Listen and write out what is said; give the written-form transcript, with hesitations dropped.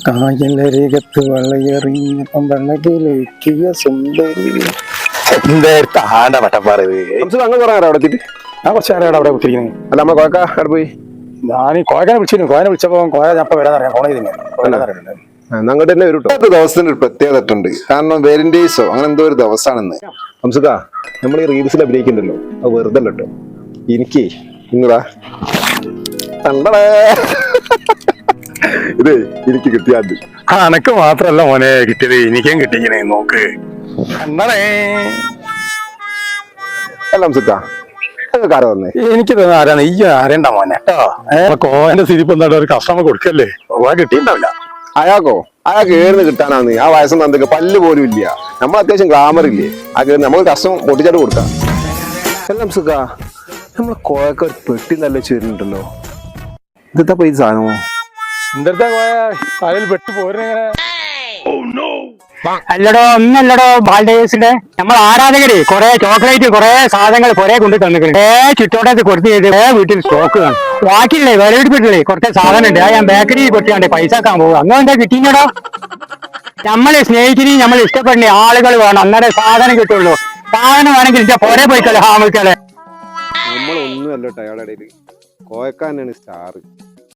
കായലരികത്ത് വെള്ളയെറിഞ്ഞപ്പം വെള്ളകിലേക്കിയ സുന്ദരി എന്താണ്ട പട്ടപ്പാറ അങ്ങ് പറയാം അവിടെ എത്തിയിട്ട് ഞാൻ കുറച്ച് നേരം അവിടെ കുത്തിരിക്കുന്നത്. അല്ല നമ്മ കോയക്ക അവിടെ പോയി ഞാൻ ഈ കോയനെ വിളിച്ചിരുന്നു. കോയനെ വിളിച്ചപ്പോ കോയ ഞാൻ വരാതറിയാം ഫോൺ ചെയ്തില്ല. അങ്ങോട്ട് തന്നെ വരും. ദിവസത്തിന് ഒരു പ്രത്യേകത ഉണ്ട്. കാരണം വേരിന്റേസോ അങ്ങനെ എന്തോ ഒരു ദിവസമാണെന്ന്. ഹംസുക നമ്മൾ ഈ റീൽസിൽ അഭിനയിക്കുന്നുണ്ടല്ലോ, അത് വെറുതെ കേട്ടോ. എനിക്ക് ഇങ്ങടാ കണ്ടടേ ഇത് എനിക്ക് കിട്ടിയാൽ അനക്ക് മാത്രല്ല മോനെ കിട്ടിയത്, എനിക്കും കിട്ടിക്കണേ. നോക്ക് കണ്ടടേ. അല്ല ഹംസുക്ക ആരാ വന്നേ? എനിക്ക് തോന്നുന്നു ആരാണ് ഈ ആരേണ്ട മോനെ കേട്ടോ. കോയന്റെ സിരിപ്പ് എന്താ ഒരു കസ്റ്റമർ കൊടുക്കല്ലേ, കോയ കിട്ടിയിട്ടുണ്ടാവില്ല. അയാൾക്കോ അയാൾക്ക് ഏറിന് കിട്ടാനാന്ന് ആ വയസ്സൊന്നും എന്തൊക്കെ പല്ല് പോലും ഇല്ല. നമ്മൾ അത്യാവശ്യം ഗ്ലാമർ ഇല്ലേ, ആ കയറി നമുക്ക് കസ്റ്റം പൊട്ടിച്ചാട്ട് കൊടുക്കാം. അല്ല ഹംസുക്ക നമ്മളെ കോയക്ക ഒരു പെട്ടി നല്ല വരുന്നുണ്ടല്ലോ, ഇതെന്താ പോയി സാധനമോ? എന്റെ അടുത്ത കോയ അതിൽ പെട്ടി പോരുന്നെങ്ങനെ? അല്ലടോ ഒന്നല്ലടോ ബാൽഡേഴ്സിന്റെ നമ്മൾ ആരാധകര് കുറെ ചോക്ലേറ്റ് കുറെ സാധനങ്ങൾ കുറെ കൊണ്ട് തന്നിട്ടുണ്ട്. ചുറ്റോട്ടത്ത് കൊടുത്ത് ചെയ്ത് വീട്ടിൽ സ്റ്റോക്ക് കാണും. ബാക്കിയില്ലേ വിലപിടിപ്പിട്ടില്ലേ കുറച്ച് സാധനം ഉണ്ട്. ഞാൻ ബേക്കറി കൊടുത്താണ്ട് പൈസ ആക്കാൻ പോകും. അങ്ങനെ എന്താ കിട്ടിയോ? നമ്മളെ സ്നേഹിച്ചിനി നമ്മൾ ഇഷ്ടപ്പെടുന്ന ആളുകൾ വേണം, അന്നേരം സാധനം കിട്ടുള്ളൂ. സാധനം വേണമെങ്കിൽ എന്റെ പുറേ പോയിക്കളെ ഹാമിക്കളെ. നമ്മളൊന്നും അല്ലോട്ടോ അയാളുടെ ഇടയിൽ കോയക്ക തന്നെയാണ് സ്റ്റാർ.